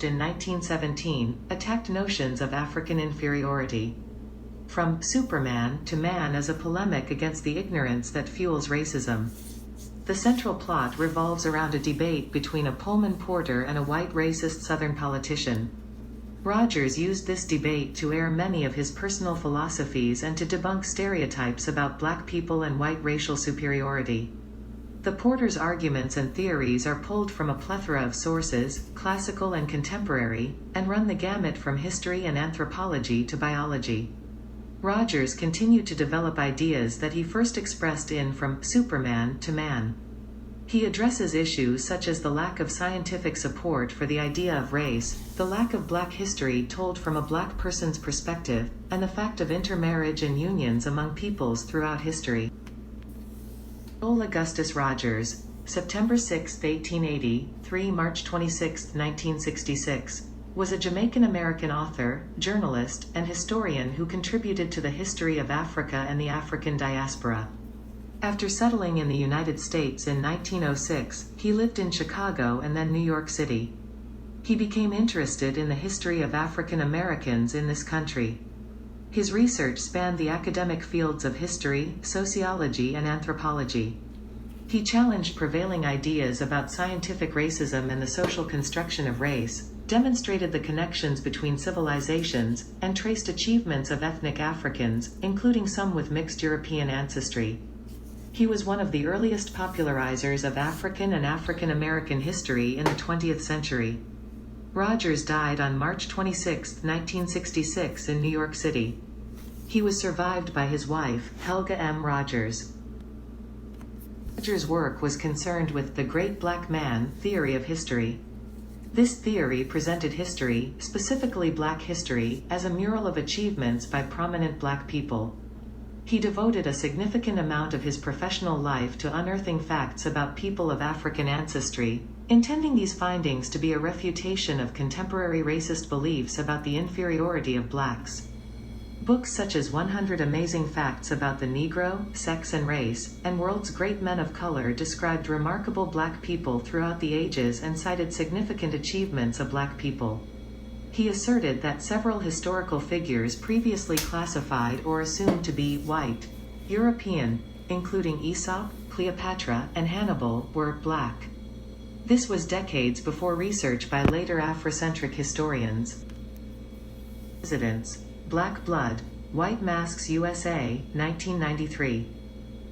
in 1917, attacked notions of African inferiority. From Superman to Man is a polemic against the ignorance that fuels racism. The central plot revolves around a debate between a Pullman porter and a white racist Southern politician. Rogers used this debate to air many of his personal philosophies and to debunk stereotypes about black people and white racial superiority. The porter's arguments and theories are pulled from a plethora of sources, classical and contemporary, and run the gamut from history and anthropology to biology. Rogers continued to develop ideas that he first expressed in From Superman to Man. He addresses issues such as the lack of scientific support for the idea of race, the lack of black history told from a black person's perspective, and the fact of intermarriage and unions among peoples throughout history. Joel Augustus Rogers, September 6, 1880, March 26, 1966, was a Jamaican-American author, journalist, and historian who contributed to the history of Africa and the African diaspora. After settling in the United States in 1906, he lived in Chicago and then New York City. He became interested in the history of African Americans in this country. His research spanned the academic fields of history, sociology, and anthropology. He challenged prevailing ideas about scientific racism and the social construction of race, demonstrated the connections between civilizations, and traced achievements of ethnic Africans, including some with mixed European ancestry. He was one of the earliest popularizers of African and African American history in the 20th century. Rogers died on March 26, 1966 in New York City. He was survived by his wife, Helga M. Rogers. Rogers' work was concerned with the Great Black Man theory of history. This theory presented history, specifically black history, as a mural of achievements by prominent black people. He devoted a significant amount of his professional life to unearthing facts about people of African ancestry, intending these findings to be a refutation of contemporary racist beliefs about the inferiority of blacks. Books such as 100 Amazing Facts About the Negro, Sex and Race, and World's Great Men of Color described remarkable black people throughout the ages and cited significant achievements of black people. He asserted that several historical figures previously classified or assumed to be white, European, including Aesop, Cleopatra, and Hannibal, were black. This was decades before research by later Afrocentric historians. Presidents. Black Blood, White Masks USA, 1993.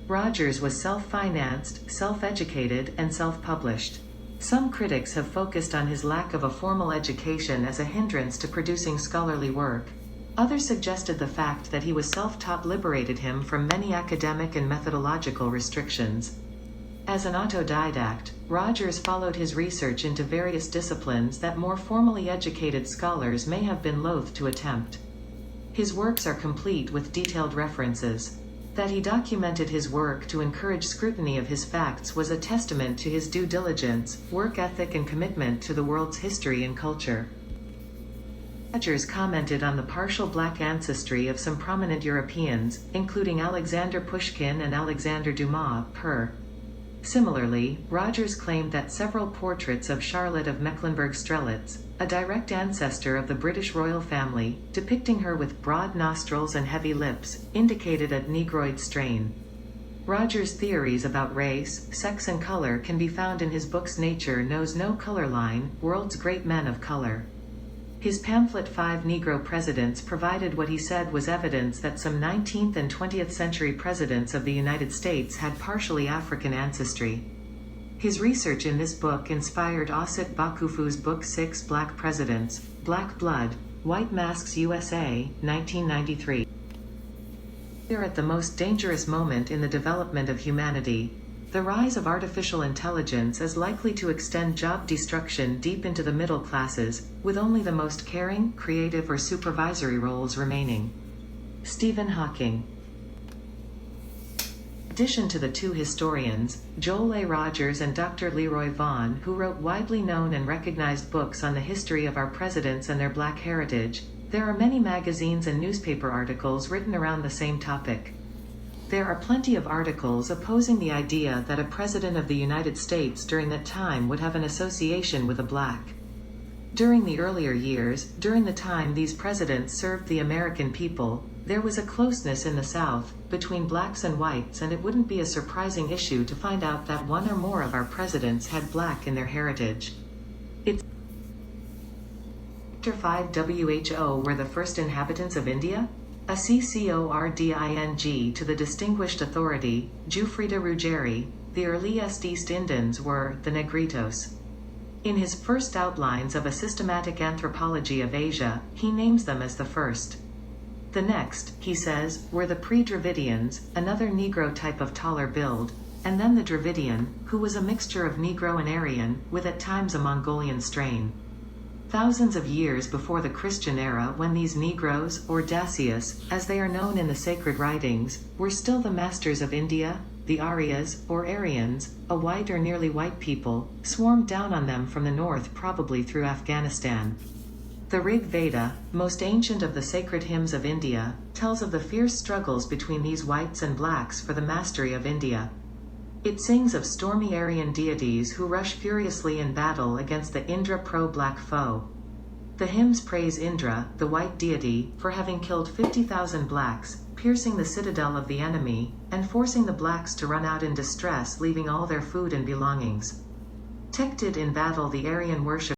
Rogers was self-financed, self-educated, and self-published. Some critics have focused on his lack of a formal education as a hindrance to producing scholarly work. Others suggested the fact that he was self-taught liberated him from many academic and methodological restrictions. As an autodidact, Rogers followed his research into various disciplines that more formally educated scholars may have been loath to attempt. His works are complete with detailed references. That he documented his work to encourage scrutiny of his facts was a testament to his due diligence, work ethic, and commitment to the world's history and culture. Rogers commented on the partial black ancestry of some prominent Europeans, including Alexander Pushkin and Alexander Dumas, per. Similarly, Rogers claimed that several portraits of Charlotte of Mecklenburg-Strelitz, a direct ancestor of the British royal family, depicting her with broad nostrils and heavy lips, indicated a Negroid strain. Rogers' theories about race, sex, and color can be found in his books Nature Knows No Color Line, World's Great Men of Color. His pamphlet 5 Negro Presidents provided what he said was evidence that some 19th and 20th century presidents of the United States had partially African ancestry. His research in this book inspired Osset Bakufu's book 6 Black Presidents, Black Blood, White Masks USA, 1993. We are at the most dangerous moment in the development of humanity. The rise of artificial intelligence is likely to extend job destruction deep into the middle classes, with only the most caring, creative, or supervisory roles remaining. Stephen Hawking. In addition to the two historians, Joel A. Rogers and Dr. Leroy Vaughn, who wrote widely known and recognized books on the history of our presidents and their black heritage, there are many magazines and newspaper articles written around the same topic. There are plenty of articles opposing the idea that a president of the United States during that time would have an association with a black. During the earlier years, during the time these presidents served the American people, there was a closeness in the South, between blacks and whites, and it wouldn't be a surprising issue to find out that one or more of our presidents had black in their heritage. It's Chapter 5 WHO were the first inhabitants of India? A CCORDING to the distinguished authority, Giuffrida Ruggeri, the earliest East Indians were the Negritos. In his first outlines of a systematic anthropology of Asia, he names them as the first. The next, he says, were the pre-Dravidians, another Negro type of taller build, and then the Dravidian, who was a mixture of Negro and Aryan, with at times a Mongolian strain. Thousands of years before the Christian era, when these Negroes, or Dacius, as they are known in the sacred writings, were still the masters of India, the Aryas, or Aryans, a white or nearly white people, swarmed down on them from the north, probably through Afghanistan. The Rig Veda, most ancient of the sacred hymns of India, tells of the fierce struggles between these whites and blacks for the mastery of India. It sings of stormy Aryan deities who rush furiously in battle against the Indra pro-black foe. The hymns praise Indra, the white deity, for having killed 50,000 blacks, piercing the citadel of the enemy, and forcing the blacks to run out in distress, leaving all their food and belongings. Protected in battle, the Aryan worship